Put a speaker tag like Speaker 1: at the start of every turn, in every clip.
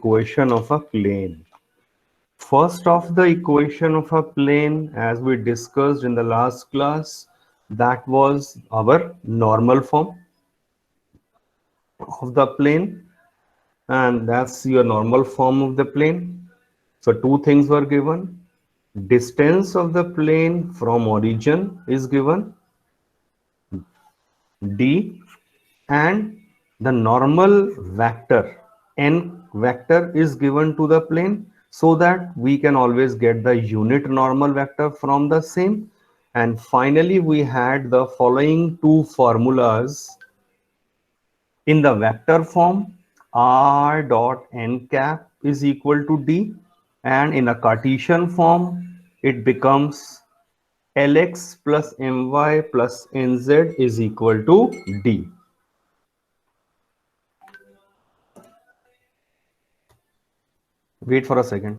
Speaker 1: equation of a plane. First of the equation of a plane, as we discussed in the last class, that was our normal form of the plane, and that's your normal form of the plane. So two things were given. Distance of the plane from origin is given, d, and the normal vector n vector is given to the plane, so that we can always get the unit normal vector from the same. And finally we had the following two formulas in the vector form: r dot n cap is equal to d, and in a Cartesian form it becomes Lx plus my plus nz is equal to d. Wait for a second.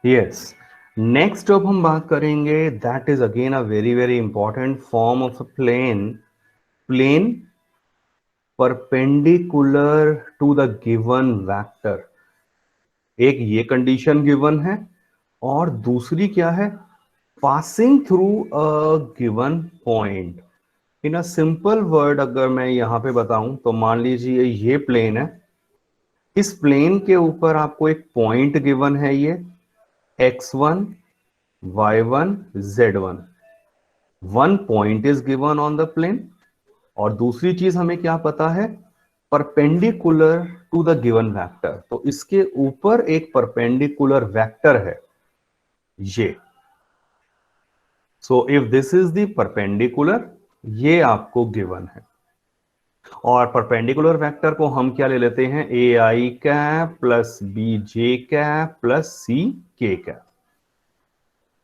Speaker 1: Yes, next अब हम बात करेंगे, that is again a very important form of a plane perpendicular to the given vector. एक ये condition given है, और दूसरी क्या है, passing through a given point. In a simple word अगर मैं यहां पे बताऊं तो मान लीजिए ये प्लेन है, इस प्लेन के ऊपर आपको एक पॉइंट गिवन है, ये x1 y1 z1. One point is given on the plane, और दूसरी चीज हमें क्या पता है, perpendicular to the given vector. तो इसके ऊपर एक परपेंडिकुलर वेक्टर है ये. So if this is the perpendicular, ये आपको गिवन है. और परपेंडिकुलर वेक्टर को हम क्या ले लेते हैं, a i cap plus b j cap plus c k cap.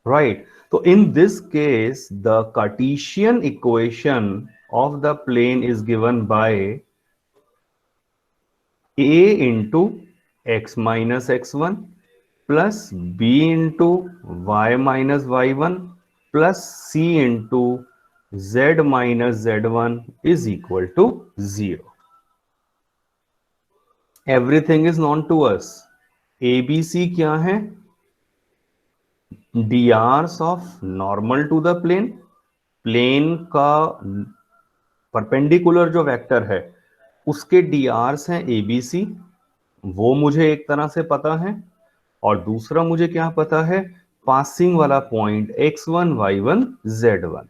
Speaker 1: Right. So in this case, the Cartesian equation of the plane is given by a into x minus x1 plus b into y minus y1 plus c into z minus z1 is equal to 0. Everything is known to us. ABC क्या है, drs of normal to the plane. Plane का perpendicular जो vector है उसके drs हैं abc, वो मुझे एक तरह से पता है. और दूसरा मुझे क्या पता है, पासिंग वाला पॉइंट x1 y1 z1.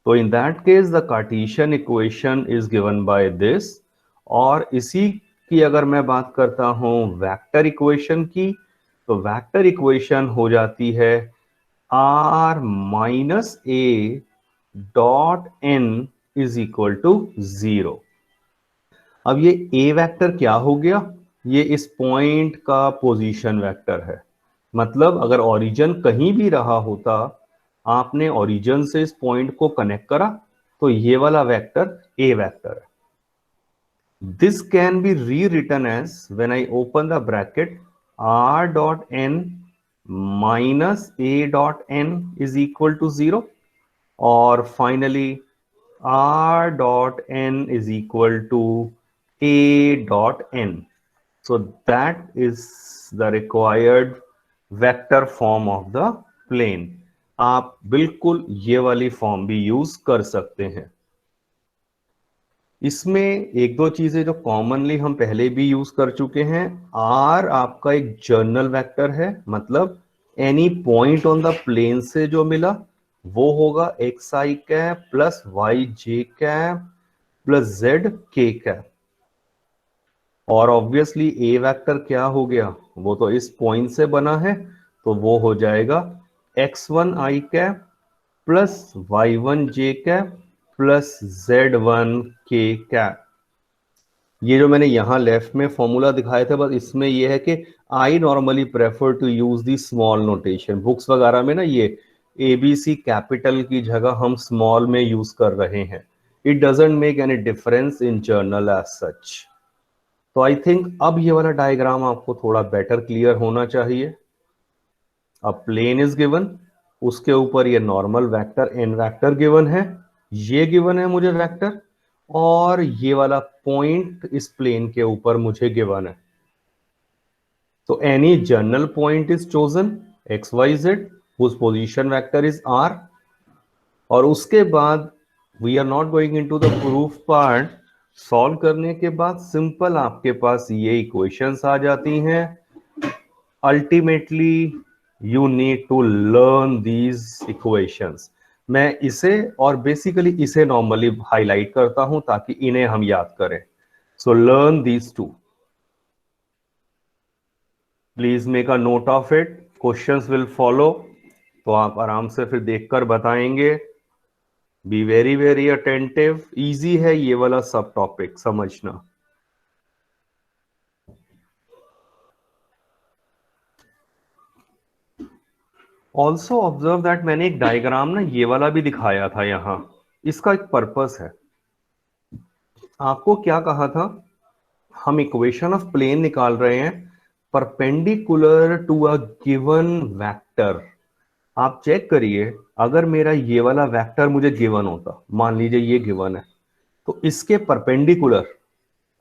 Speaker 1: तो in that case the Cartesian equation is given by this. और इसी की अगर मैं बात करता हूं वेक्टर इक्वेशन की, तो वेक्टर इक्वेशन हो जाती है r minus a dot n is equal to 0. अब ये a वेक्टर क्या हो गया, ये इस पॉइंट का पोजीशन वेक्टर है. मतलब अगर ओरिजिन कहीं भी रहा होता, आपने ओरिजिन से इस पॉइंट को कनेक्ट करा, तो ये वाला वेक्टर a वेक्टर है. This can be rewritten as, when I open the bracket, r dot n minus a dot n is equal to 0, or finally r dot n is equal to a dot n. So that is the required vector form of the plane. आप बिल्कुल ये वाली form भी use कर सकते हैं. इसमें एक दो चीजें जो कॉमनली हम पहले भी यूज कर चुके हैं. आर आपका एक जर्नल वेक्टर है, मतलब any point on the plane से जो मिला वो होगा x i cap plus y j cap plus z k cap. और ऑब्वियसली ए वेक्टर क्या हो गया, वो तो इस पॉइंट से बना है, तो वो हो जाएगा x1 आई कैप प्लस y1 जे कैप प्लस z1 के कैप. ये जो मैंने यहाँ लेफ्ट में फॉर्मूला दिखाए थे, बस इसमें ये है कि I normally prefer to use the small notation. Books वगैरह में ना ये एबीसी कैपिटल की जगह हम स्मॉल में यूज कर रहे हैं। It doesn't make any difference in general as such. तो आई थिंक अब ये वाला डायग्राम आपको थोड़ा बेटर क्लियर होना चाहिए। अब प्लेन इज गिवन, उसके ऊपर ये normal vector n vector given है, ये गिवन है मुझे वेक्टर, और ये वाला पॉइंट इस प्लेन के ऊपर मुझे गिवन है। तो any general point is chosen x y z, whose position vector is r. और उसके बाद we are not going into the proof part. Solve करने के बाद सिंपल आपके पास ये इक्वेशंस आ जाती हैं। Ultimately you need to learn these equations. मैं इसे और बेसिकली इसे नॉर्मली हाईलाइट करता हूं ताकि इन्हें हम याद करें। So learn these two, please make a note of it, questions will follow. तो आप आराम से फिर देखकर बताएंगे। Be very very attentive, easy है ये वाला सब टॉपिक समझना। ऑल्सो ऑब्जर्व दैट मैंने एक डायग्राम ना ये वाला भी दिखाया था यहां। इसका एक पर्पस है। आपको क्या कहा था, हम इक्वेशन ऑफ प्लेन निकाल रहे हैं perpendicular to a given vector. आप चेक करिए, अगर मेरा ये वाला वेक्टर मुझे गिवन होता, मान लीजिए ये गिवन है, तो इसके परपेंडिकुलर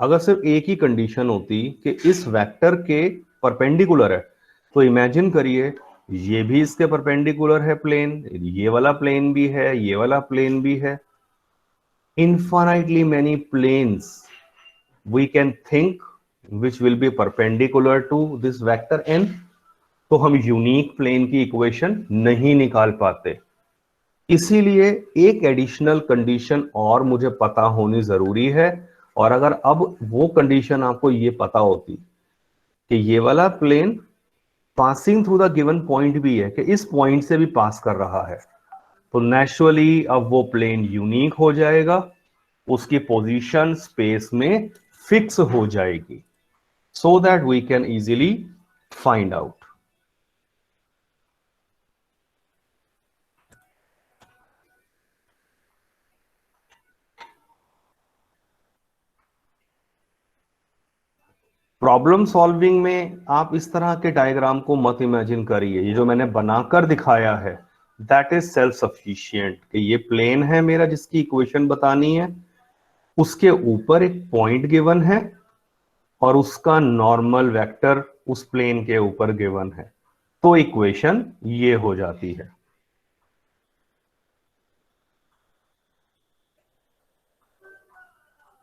Speaker 1: अगर सिर्फ एक ही कंडीशन होती कि इस वेक्टर के परपेंडिकुलर है, तो इमेजिन करिए ये भी इसके परपेंडिकुलर है प्लेन, ये वाला प्लेन भी है, ये वाला प्लेन भी है। infinitely many planes we can think which will be perpendicular to this vector n। तो हम यूनिक प्लेन की इक्वेशन नहीं निकाल पाते। इसीलिए एक एडिशनल कंडीशन और मुझे पता होनी जरूरी है। और अगर अब वो कंडीशन आपको ये पता होती कि ये वाला plane passing through the given point भी है, कि इस पॉइंट से भी पास कर रहा है, तो नेचुरली अब वो प्लेन यूनिक हो जाएगा, उसकी पोजीशन स्पेस में फिक्स हो जाएगी, so that we can easily find out. Problem solving में आप इस तरह के डायग्राम को मत इमेजिन करिए। ये जो मैंने बनाकर दिखाया है दैट इज सेल्फ सफिशिएंट, कि ये प्लेन है मेरा जिसकी इक्वेशन बतानी है, उसके ऊपर एक पॉइंट गिवन है और उसका नॉर्मल वेक्टर उस प्लेन के ऊपर गिवन है, तो इक्वेशन ये हो जाती है।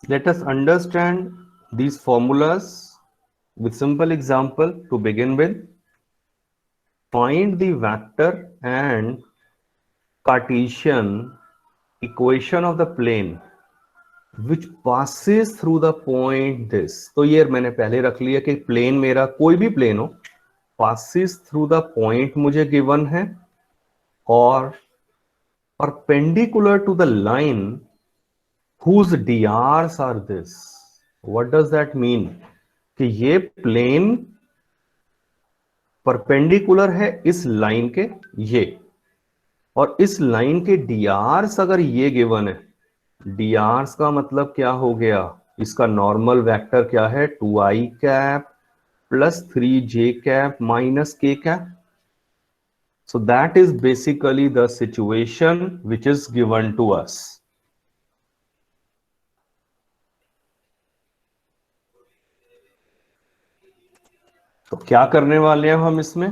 Speaker 1: Let us understand these formulas with simple example to begin with. Find the vector and Cartesian equation of the plane which passes through the point this। तो ये मैंने पहले रख लिया कि प्लेन मेरा कोई भी प्लेन हो, passes through the point मुझे गिवन है, और perpendicular to the line whose drs are this। What does that mean? कि ये प्लेन परपेंडिकुलर है इस लाइन के, ये, और इस लाइन के डीआरस अगर ये गिवन है, डीआरस का मतलब क्या हो गया, इसका नॉर्मल वेक्टर क्या है, 2i cap plus 3j cap minus k cap. So that is basically the situation which is given to us. तो क्या करने वाले हैं हम इसमें,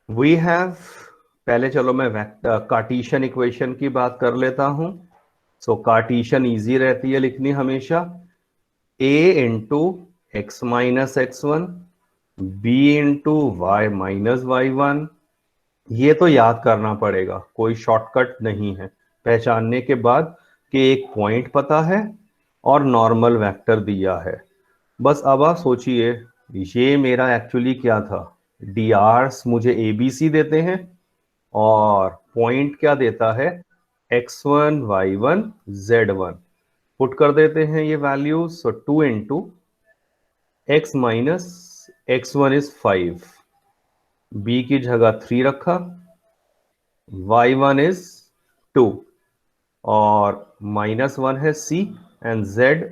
Speaker 1: वी हैव, पहले चलो मैं कार्टीशियन इक्वेशन की बात कर लेता हूं। सो कार्टीशियन इजी रहती है लिखनी हमेशा, a into x minus x one, b into y minus y one. ये तो याद करना पड़ेगा, कोई शॉर्टकट नहीं है। पहचानने के बाद कि एक पॉइंट पता है और नॉर्मल वेक्टर दिया है। बस अब आप सोचिए, ये मेरा एक्चुअली क्या था, डी आर्स मुझे ए बी सी देते हैं और पॉइंट क्या देता है, x1 y1 z1। पुट कर देते हैं ये values. So 2 into x minus x one is 5, b की जगह 3 रखा, y1 इज 2 और -1 है c एंड z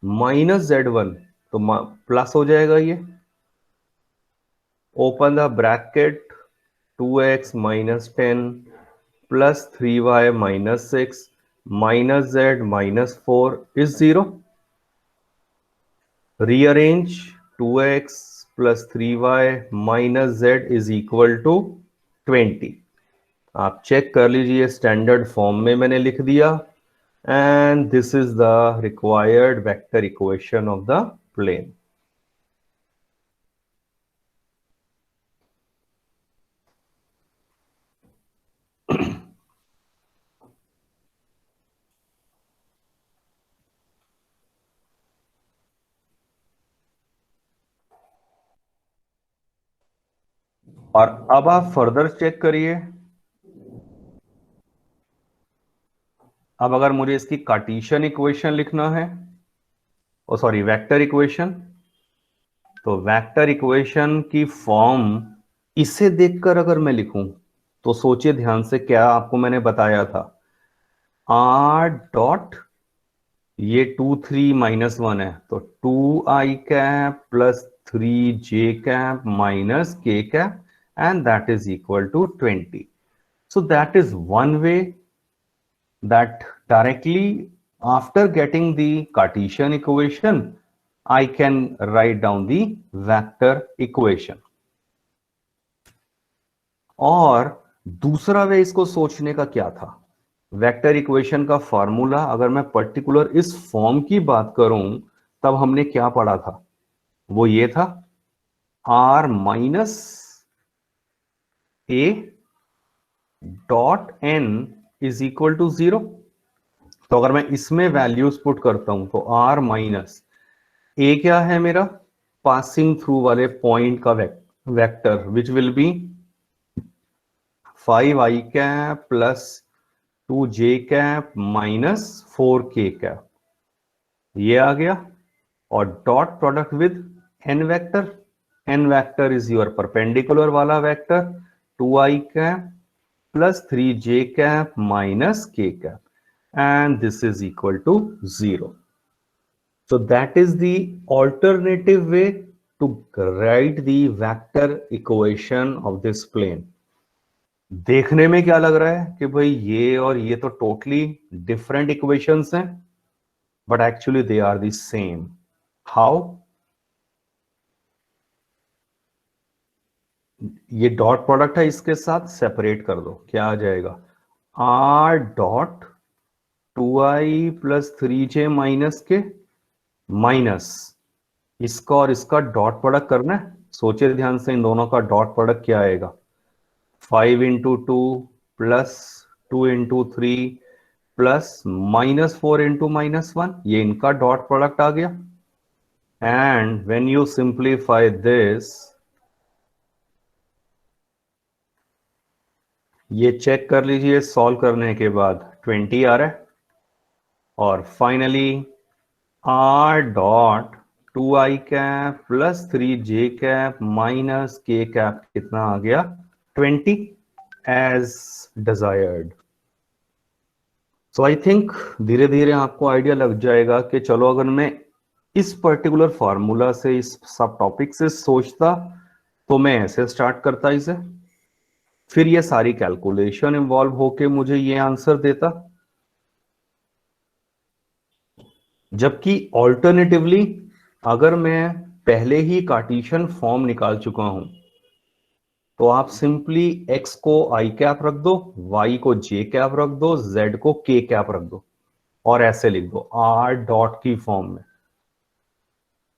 Speaker 1: -z1, तो प्लस हो जाएगा ये। Open the bracket, 2x minus 10 plus 3y minus 6 minus z minus 4 is 0. Rearrange, 2x plus 3y minus z is equal to 20. आप चेक कर लीजिए, स्टैंडर्ड फॉर्म में मैंने लिख दिया and this is the required vector equation of the plane. और अब आप फर्दर चेक करिए। अब अगर मुझे इसकी कार्टेशियन इक्वेशन लिखना है, ओ सॉरी वेक्टर इक्वेशन, तो वेक्टर इक्वेशन की फॉर्म इसे देखकर अगर मैं लिखूं तो सोचिए ध्यान से, क्या आपको मैंने बताया था, आर डॉट, ये 2 3 -1 है तो 2i cap plus 3j cap minus k cap and that is equal to 20. So that is one way that directly after getting the Cartesian equation, I can write down the vector equation. और दूसरा वे इसको सोचने का क्या था, vector equation का formula अगर मैं पर्टिकुलर इस फॉर्म की बात करूं तब हमने क्या पढ़ा था, वो ये था r minus a dot n is equal to 0। तो अगर मैं इसमें वैल्यूज पुट करता हूं तो r माइनस a क्या है मेरा, पासिंग थ्रू वाले पॉइंट का vector which will be 5i cap plus 2j cap minus 4k cap, ये आ गया। और dot product with n vector, n vector is your perpendicular वाला vector, 2i cap plus 3j cap minus k cap and this is equal to 0. So that is the alternative way to write the vector equation of this plane. देखने में क्या लग रहा है कि भाई ये और ये तो टोटली डिफरेंट इक्वेशंस हैं, but actually they are the same. How? ये डॉट प्रोडक्ट है, इसके साथ सेपरेट कर दो, क्या आ जाएगा, r dot 2i plus 3j minus के माइनस इसका और इसका डॉट प्रोडक्ट करना है। सोचिए ध्यान से, इन दोनों का डॉट प्रोडक्ट क्या आएगा, 5 into 2 plus 2 into 3 plus -4 into -1, ये इनका डॉट प्रोडक्ट आ गया। And when you simplify this, ये चेक कर लीजिए सॉल्व करने के बाद 20 आ रहा है। और finally r dot 2i cap plus 3j cap minus k cap कितना आ गया, 20 as desired. So I think धीरे धीरे आपको आइडिया लग जाएगा कि चलो अगर मैं इस पर्टिकुलर फॉर्मूला से, इस सब टॉपिक से सोचता तो मैं ऐसे स्टार्ट करता इसे, फिर ये सारी कैलकुलेशन इन्वॉल्व होके मुझे ये आंसर देता। जबकि ऑल्टरनेटिवली अगर मैं पहले ही कार्टेशियन फॉर्म निकाल चुका हूं तो आप सिंपली x को i कैप रख दो, y को j कैप रख दो, z को k कैप रख दो और ऐसे लिख दो r डॉट की फॉर्म में।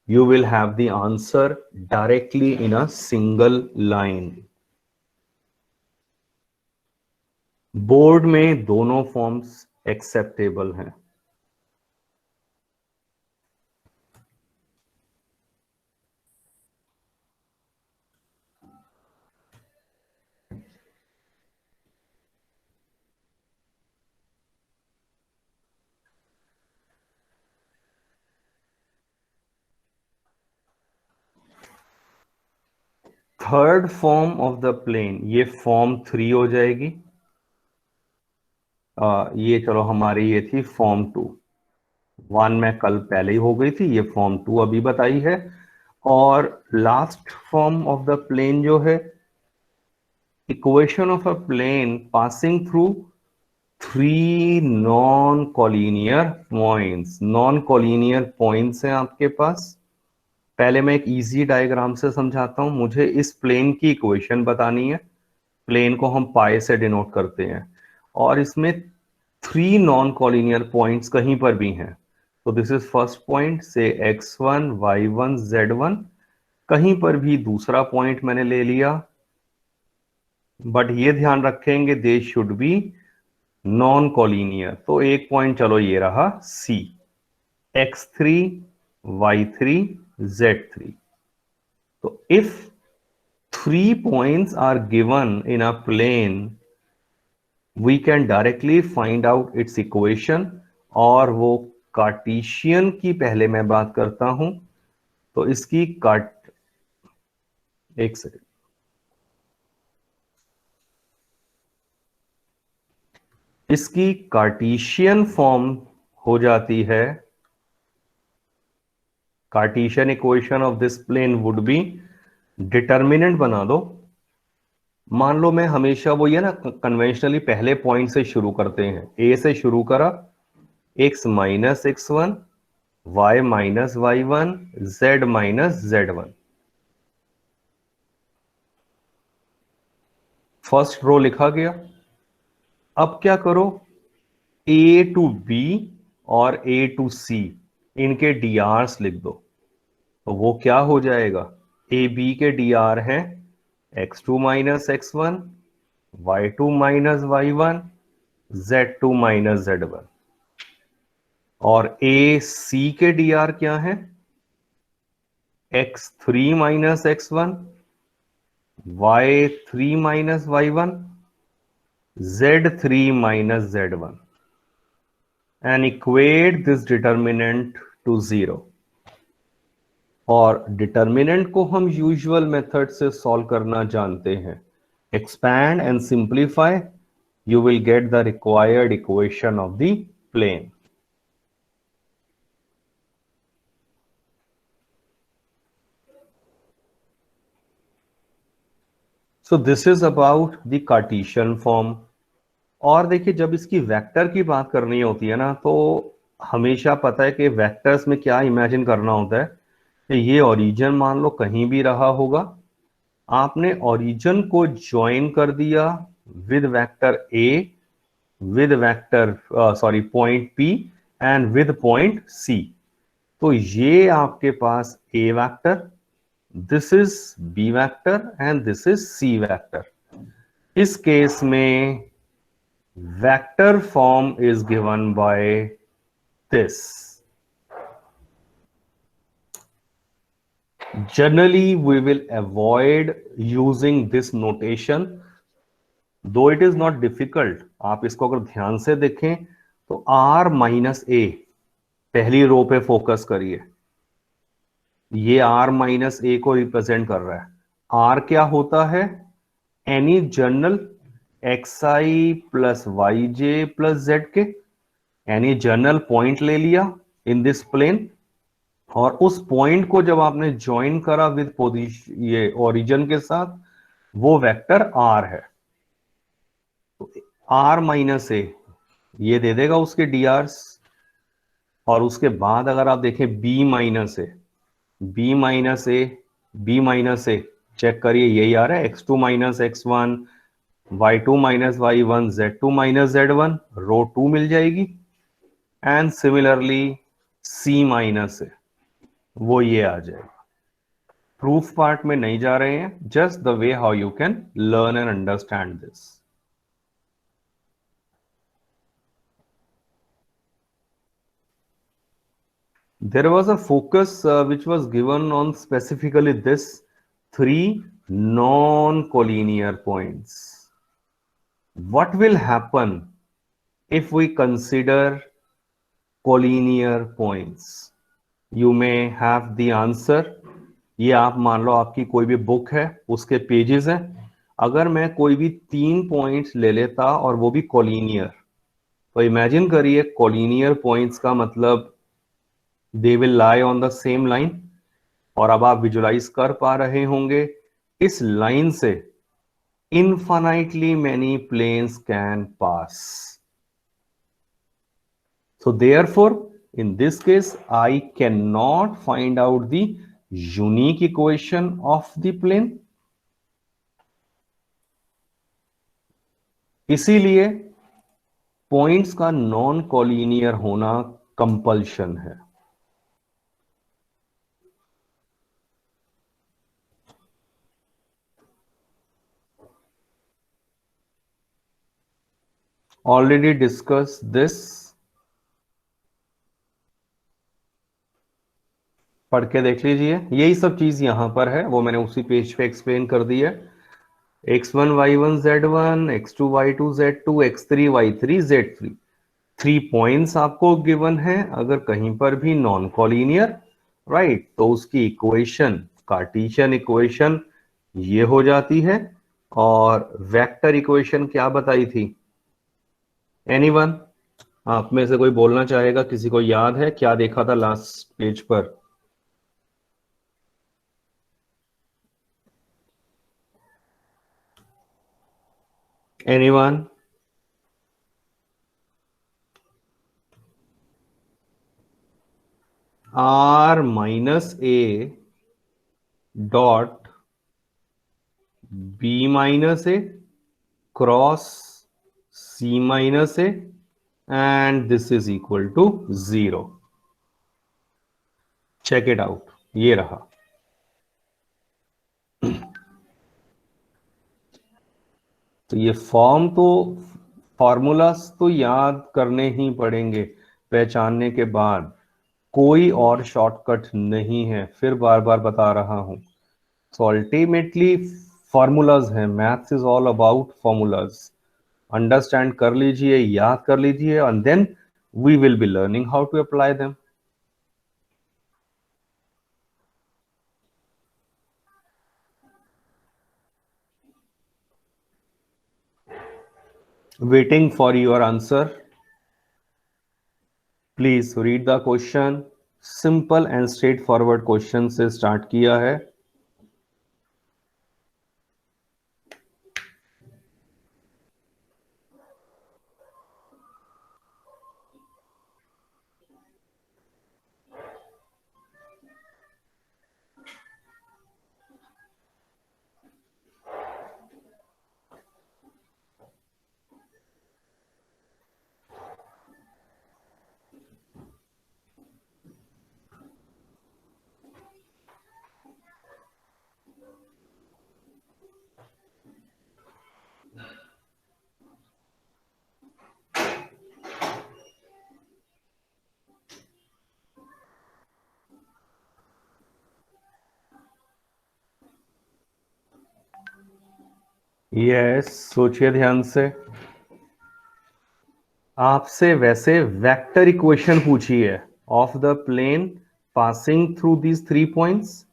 Speaker 1: You will have the answer directly in a single line. Board में दोनों फॉर्म्स एक्सेप्टेबल हैं। Third form of the plane, ये फॉर्म 3 हो जाएगी। ये चलो हमारी ये थी फॉर्म 2, 1 में कल पहले ही हो गई थी, ये फॉर्म 2 अभी बताई है। और last form of the plane जो है, equation of a plane passing through 3 non collinear points. Non collinear points हैं आपके पास। पहले मैं एक इजी डायग्राम से समझाता हूं। मुझे इस प्लेन की इक्वेशन बतानी है। प्लेन को हम पाई से डिनोट करते हैं, और इसमें 3 नॉन कॉलिनियर पॉइंट्स कहीं पर भी हैं। तो दिस इज फर्स्ट पॉइंट से x1 y1 z1। कहीं पर भी दूसरा पॉइंट मैंने ले लिया, बट ये ध्यान रखेंगे they should be non collinear. तो एक पॉइंट चलो ये रहा C, x3 y3 z3। तो if 3 points are given in a plane, we can directly find out its equation। और वो कार्टेशियन की पहले मैं बात करता हूं। तो इसकी एक सेकंड, इसकी कार्टेशियन फॉर्म हो जाती है, Cartesian equation of this plane would be, determinant बना दो। मान लो मैं हमेशा वो ये ना कन्वेंशनली पहले पॉइंट से शुरू करते हैं, ए से शुरू करा, x माइनस x1 y माइनस y1 z माइनस z1। फर्स्ट रो लिखा गया। अब क्या करो, a टू b और a टू c, इनके drs लिख दो। तो वो क्या हो जाएगा, a b के dr हैं x2 minus x1 y2 minus y1 z2 minus z1। और a c के dr क्या है, x3 minus x1 y3 minus y1 z3 minus z1, and equate this determinant to 0। और डिटर्मिनेंट को हम यूजुअल मेथड से सॉल्व करना जानते हैं। Expand and simplify, you will get the required equation of the plane। So this is about the Cartesian form। और देखिए, जब इसकी वेक्टर की बात करनी होती है ना, तो हमेशा पता है कि वेक्टर्स में क्या इमेजिन करना होता है कि ये ओरिजिन मान लो कहीं भी रहा होगा, आपने ओरिजिन को ज्वाइन कर दिया with vector a, with vector sorry point p and with point c. तो ये आपके पास a vector, this is b vector and this is c vector. इस केस में vector form is given by this। Generally we will avoid using this notation, though it is not difficult। आप इसको अगर ध्यान से देखें तो r माइनस ए, पहली रो पे फोकस करिए, ये r माइनस ए को रिप्रेजेंट कर रहा है। r क्या होता है, any general xi plus y j plus z k, यानी जर्नल पॉइंट ले लिया इन दिस प्लेन, और उस पॉइंट को जब आपने ज्वाइन करा विद पोजीशन ये ओरिजिन के साथ, वो वेक्टर r है। तो r माइनस ए ये दे देगा उसके drs। और उसके बाद अगर आप देखें b माइनस ए, b माइनस ए, b माइनस ए चेक करिए, यही आ रहा है x2 minus x1 y2 minus y1 z2 minus z1, रो 2 मिल जाएगी। एंड सिमिलरली c माइनस है, वो ये आ जाएगा। प्रूफ पार्ट में नहीं जा रहे हैं, just the way how you can learn and understand this. There was a focus which was given on specifically this 3 non-collinear points। What will happen if we consider collinear points? You may have the answer ये आप मान लो आपकी कोई भी book है, उसके pages हैं। अगर मैं कोई भी 3 पॉइंट्स ले लेता और वो भी कॉलिनियर, तो इमेजिन करिए कॉलिनियर पॉइंट्स का मतलब they will lie on the same line. और अब आप विजुलाइज कर पा रहे होंगे इस लाइन से infinitely many planes can pass. So therefore, in this case, I cannot find out the unique equation of the plane. इसीलिए पॉइंट्स का नॉन कॉलिनियर होना कंपल्शन है। ऑलरेडी डिस्कस दिस, पढ़ के देख लीजिए। यही सब चीज यहां पर है, वो मैंने उसी पेज पे एक्सप्लेन कर दी है। x1 y1 z1, x2 y2 z2, x3 y3 z3, 3 points आपको गिवन है। अगर कहीं पर भी नॉन कॉलिनियर, राइट, तो उसकी इक्वेशन, कार्टेशियन इक्वेशन ये हो जाती है। और वेक्टर इक्वेशन क्या बताई थी? एनीवन आप में से कोई बोलना चाहेगा? किसी को याद है क्या देखा था लास्ट पेज पर? Anyone? r minus a dot b minus a cross c minus a and this is equal to 0। Check it out, ये रहा। तो ये फॉर्मूलास तो याद करने ही पड़ेंगे पहचानने के बाद, कोई और शॉर्टकट नहीं है, फिर बार बार बता रहा हूं। सो अल्टीमेटली फॉर्मूलाज है, maths is all about formulas. Understand कर लीजिए, याद कर लीजिए, and then we will be learning how to apply them. Waiting for your answer. Please read the question. Simple and straightforward question से start किया है। Yes, सोचिए ध्यान से। आपसे वैसे वेक्टर इक्वेशन पूछी है of the plane passing through these 3 points.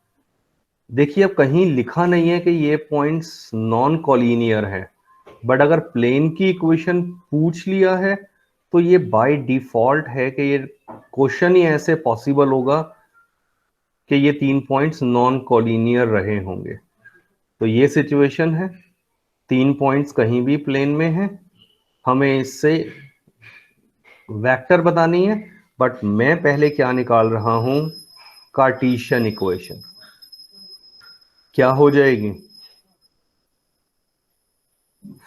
Speaker 1: देखिए अब कहीं लिखा नहीं है कि ये पॉइंट्स नॉन कॉलिनियर है, बट अगर प्लेन की इक्वेशन पूछ लिया है तो ये बाय डिफॉल्ट है कि ये क्वेश्चन ही ऐसे पॉसिबल होगा कि ये 3 पॉइंट्स नॉन कॉलिनियर रहे होंगे। तो ये सिचुएशन है, 3 पॉइंट्स कहीं भी प्लेन में है, हमें इससे वेक्टर बतानी है। बट मैं पहले क्या निकाल रहा हूं? Cartesian equation. क्या हो जाएगी?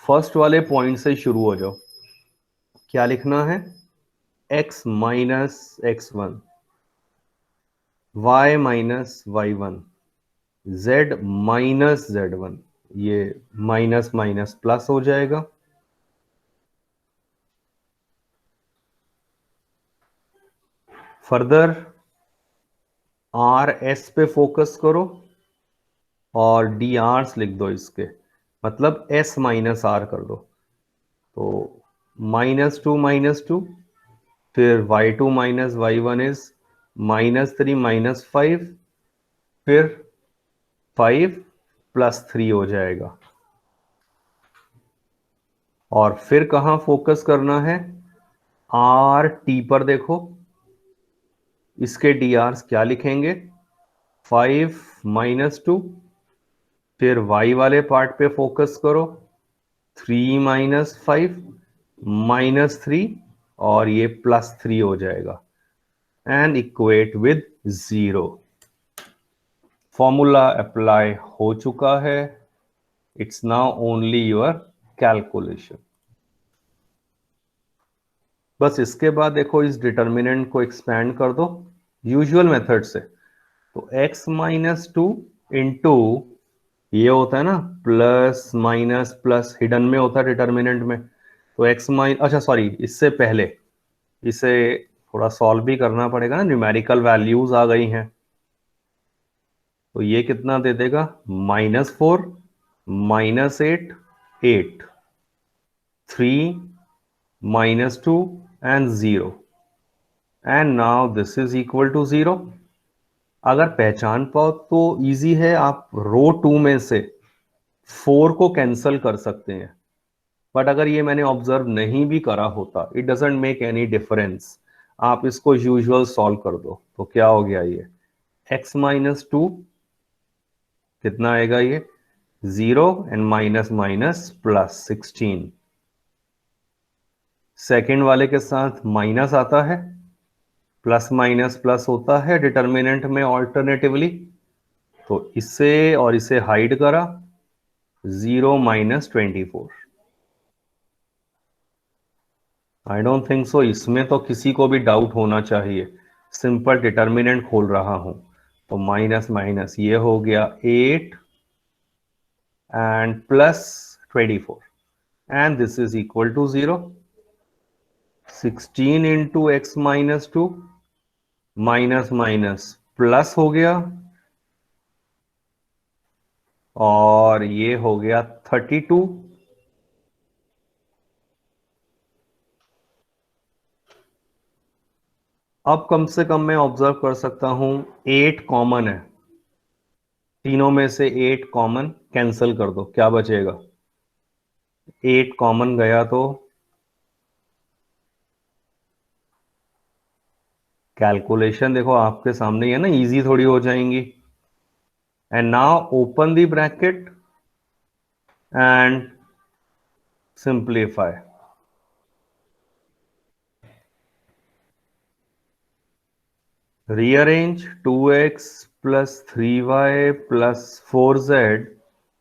Speaker 1: फर्स्ट वाले पॉइंट से शुरू हो जाओ। क्या लिखना है? x माइनस x1, y माइनस y1, z माइनस z1। ये माइनस माइनस प्लस हो जाएगा। फर्दर आर एस पे फोकस करो और डी आर्स लिख दो इसके, मतलब एस माइनस आर कर दो। तो -2 -2, फिर y2 माइनस y1 इज -3 -5, फिर 5 + 3 हो जाएगा। और फिर कहां फोकस करना है? आर टी पर देखो, इसके डी आर क्या लिखेंगे? 5 - 2। फिर y वाले पार्ट पे फोकस करो, 3 - 5 -3, और ये +3 हो जाएगा and equate with 0। Formula apply हो चुका है। It's now only your calculation. बस इसके बाद देखो, इस डिटर्मिनेंट को एक्सपेंड कर दो यूजुअल मेथड से। तो x - 2 इंटू, ये होता है ना प्लस माइनस प्लस, हिडन में होता है डिटर्मिनेंट में। तो अच्छा सॉरी, इससे पहले इसे थोड़ा सॉल्व भी करना पड़ेगा ना, न्यूमेरिकल वैल्यूज आ गई हैं। तो ये कितना दे देगा? -4 -8 8, 3 -2 and 0, and now this is equal to 0। अगर पहचान पाओ तो इजी है, आप रो 2 में से 4 को कैंसिल कर सकते हैं। बट अगर ये मैंने ऑब्जर्व नहीं भी करा होता, it doesn't make any difference. आप इसको यूजुअल सॉल्व कर दो तो क्या हो गया? ये x - 2 कितना आएगा? ये 0 एंड माइनस माइनस +16। सेकेंड वाले के साथ माइनस आता है, प्लस माइनस प्लस होता है डिटर्मिनेंट में ऑल्टरनेटिवली। तो इसे और इसे हाइड करा, 0 - 24। आई डोंट थिंक सो, इसमें तो किसी को भी डाउट होना चाहिए। सिंपल डिटर्मिनेंट खोल रहा हूं, तो माइनस माइनस ये हो गया 8 and plus 24, and this is equal to 0। 16 into x - 2, minus minus plus हो गया, और ये हो गया 32। अब कम से कम मैं ऑब्जर्व कर सकता हूं 8 कॉमन है, तीनों में से 8 कॉमन कैंसिल कर दो, क्या बचेगा? 8 कॉमन गया तो कैलकुलेशन देखो आपके सामने ही है ना, इजी थोड़ी हो जाएंगी। And now open the bracket and simplify. Rearrange 2x + 3y + 4z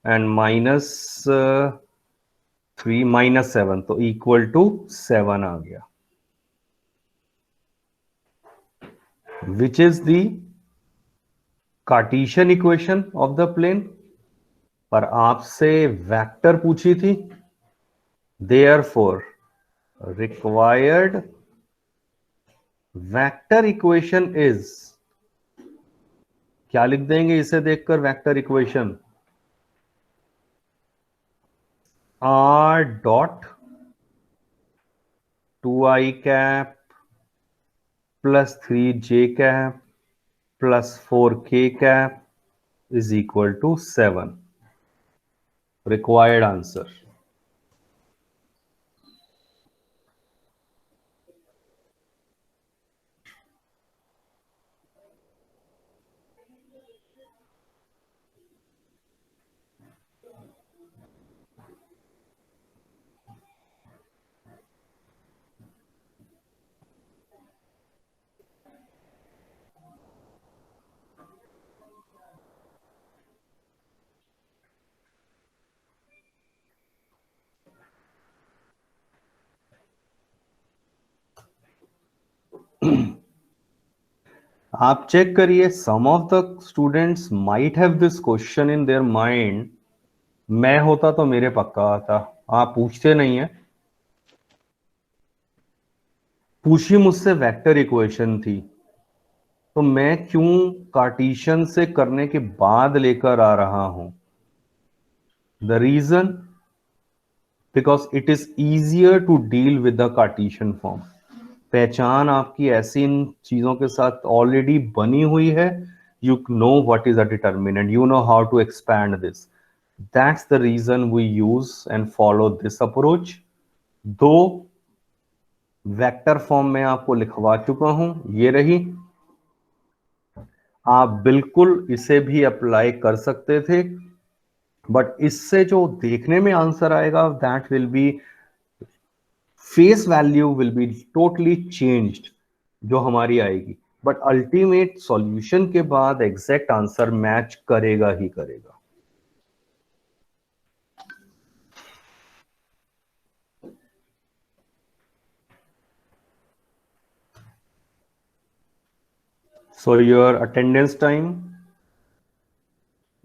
Speaker 1: and -7, तो इक्वल टू 7 आ गया, which is the Cartesian equation of the plane. पर आपसे वेक्टर पूछी थी, therefore required vector equation is, क्या लिख देंगे इसे देखकर vector equation? r dot 2i cap + 3j cap + 4k cap is equal to 7। Required answer. आप चेक करिए, सम of the students might have this question in their mind. मैं होता तो मेरे पक्का आता। आप पूछते नहीं है। पूछी मुझसे वेक्टर इक्वेशन थी, तो मैं क्यों कार्टेशियन से करने के बाद लेकर आ रहा हूं? The reason, because it is easier to deal with the Cartesian form. पहचान आपकी ऐसी इन चीजों के साथ ऑलरेडी बनी हुई है you know what is a determinant, you know how to expand this. That's the reason we use and follow this approach. दो वेक्टर फॉर्म में आपको लिखवा चुका हूं, ये रही। आप बिल्कुल इसे भी अप्लाई कर सकते थे, बट इससे जो देखने में आंसर आएगा that will be, face value will be totally changed जो हमारी आएगी, बट अल्टीमेट सॉल्यूशन के बाद एग्जैक्ट आंसर मैच करेगा ही करेगा। So your attendance time,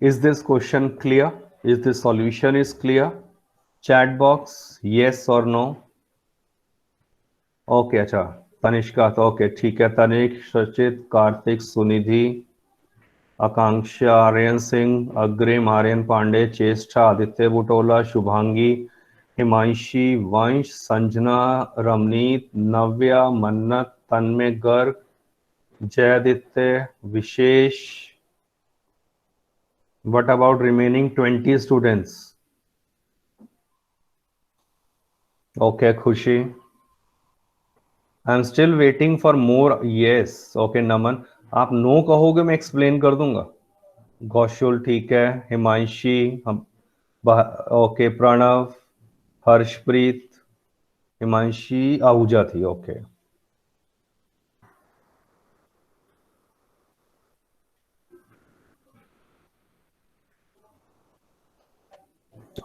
Speaker 1: is this question clear? Is the solution is clear? Chat box, yes or no? Okay अच्छा, तनिष्का तो okay ठीक है, तनिक, सचित, कार्तिक, सुनिधि, आकांक्षा, आर्यन सिंह, अग्रिम, आर्यन पांडे, चेष्टा, आदित्य बुटोला, शुभांगी, हिमांशी, वंश, संजना, रमनीत, नव्या, मन्नत, तन्मय गर्ग, जयादित्य, विशेष। What about remaining 20 students? Okay, Khushi. I'm still waiting for more. Yes. Okay, Naman. आप नो कहोगे मैं एक्सप्लेन कर दूंगा। गौशल ठीक है, हिमांशी, हम ओके, प्रणव, हर्षप्रीत, हिमांशी, आहूजा थी। ओके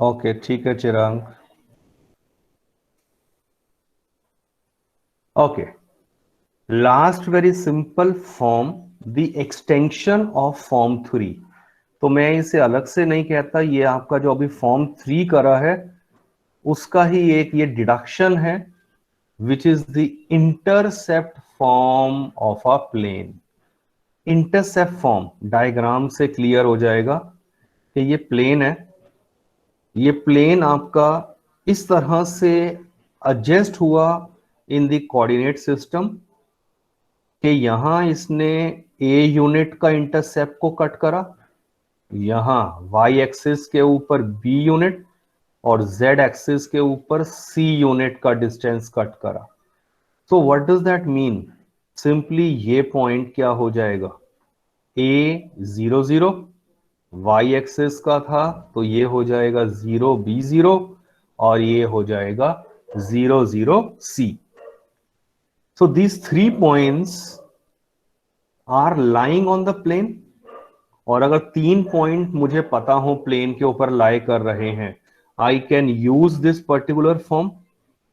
Speaker 1: ओके ठीक है Chirang. Okay, last very simple form, the extension of form 3। तो मैं इसे अलग से नहीं कहता, ये आपका जो अभी फॉर्म 3 करा है उसका ही एक ये डिडक्शन है, which is the intercept form of a plane. Intercept form diagram से क्लियर हो जाएगा कि ये प्लेन है, ये प्लेन आपका इस तरह से एडजस्ट हुआ इन द कोऑर्डिनेट सिस्टम कि यहां इसने ए यूनिट का इंटरसेप्ट को कट करा, यहां वाई एक्सिस के ऊपर बी यूनिट और जेड एक्सिस के ऊपर सी यूनिट का डिस्टेंस कट करा। तो what does that mean? Simply ये पॉइंट क्या हो जाएगा, ए 0 0 वाई एक्सिस का था तो ये हो जाएगा 0 बी 0 और ये हो जाएगा 0 0 c. So these 3 points are lying on the plane. और अगर 3 पॉइंट मुझे पता हो प्लेन के ऊपर लाई कर रहे हैं, I can use this particular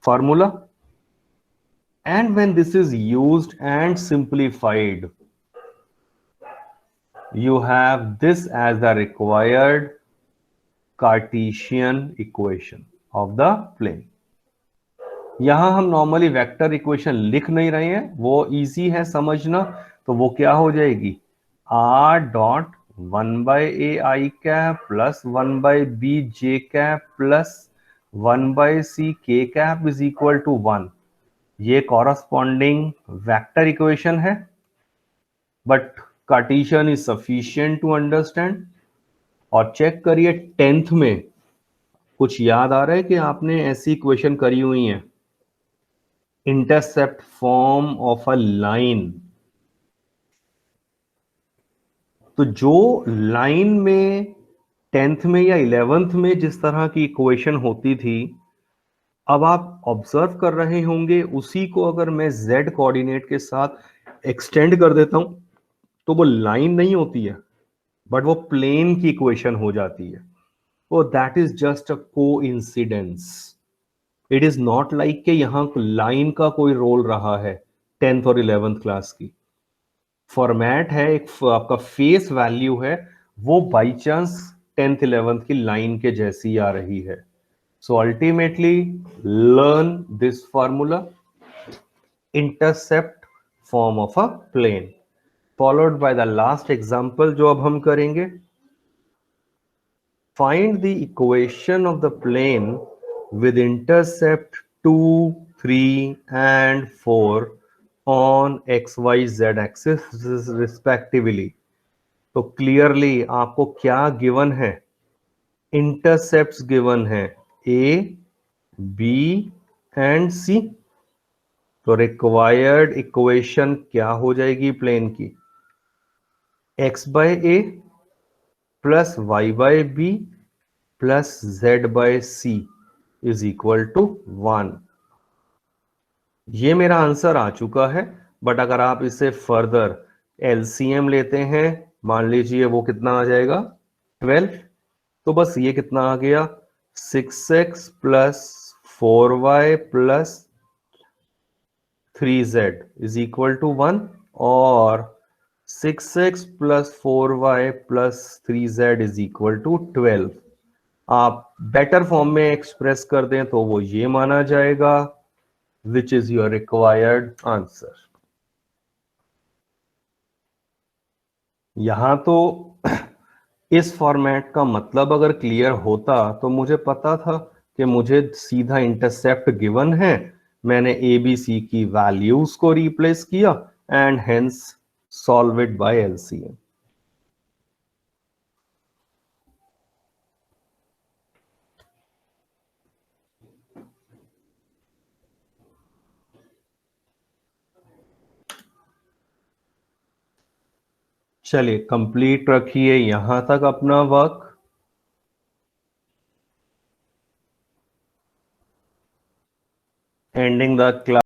Speaker 1: formula, and when this is used and simplified, you have this as the required Cartesian equation of the plane. यहां हम नॉर्मली वेक्टर इक्वेशन लिख नहीं रहे हैं, वो इजी है समझना। तो वो क्या हो जाएगी, r dot 1/a(i) plus 1/b(j) plus 1/c(k) is equal to 1। ये कॉरस्पॉन्डिंग वेक्टर इक्वेशन है, but Cartesian is sufficient to understand. और चेक करिए 10th में कुछ याद आ रहा है कि आपने ऐसी इक्वेशन करी हुई है, intercept form of a line. तो जो लाइन में 10th में या 11th में जिस तरह की इक्वेशन होती थी, अब आप ऑब्जर्व कर रहे होंगे उसी को अगर मैं z कोऑर्डिनेट के साथ एक्सटेंड कर देता हूं तो वो लाइन नहीं होती है, बट वो प्लेन की इक्वेशन हो जाती है। तो that is just a coincidence. It is not like कि यहां लाइन का कोई रोल रहा है 10th और 11th क्लास की। फॉर्मेट है, एक आपका फेस वैल्यू है, वो बाई चांस 10th 11th की लाइन के जैसी आ रही है। So ultimately learn this formula, intercept form of a plane, followed by the last example जो अब हम करेंगे। Find the equation of the plane with intercept 2, 3 and 4 on XYZ axis respectively. तो क्लियरली आपको क्या गिवन है, इंटरसेप्ट्स गिवन है ए, B and सी। तो रिक्वायर्ड इक्वेशन क्या हो जाएगी प्लेन की, x by a plus y by b plus z by c is equal to 1। ये मेरा आंसर आ चुका है। बट अगर आप इसे फर्दर एलसीएम लेते हैं, मान लीजिए वो कितना आ जाएगा 12। तो बस ये कितना आ गया 6x plus 4y plus 3z is equal to 1, और 6x plus 4y plus 3z is equal to 12। आप बेटर फॉर्म में एक्सप्रेस कर दें तो वो ये माना जाएगा which is your required answer. यहां तो इस फॉर्मेट का मतलब अगर क्लियर होता तो मुझे पता था कि मुझे सीधा इंटरसेप्ट गिवन है, मैंने ए बी सी की वैल्यूज को रिप्लेस किया and hence solve it by LCM. चलिए कंप्लीट रखिए यहां तक अपना वर्क। Ending the class.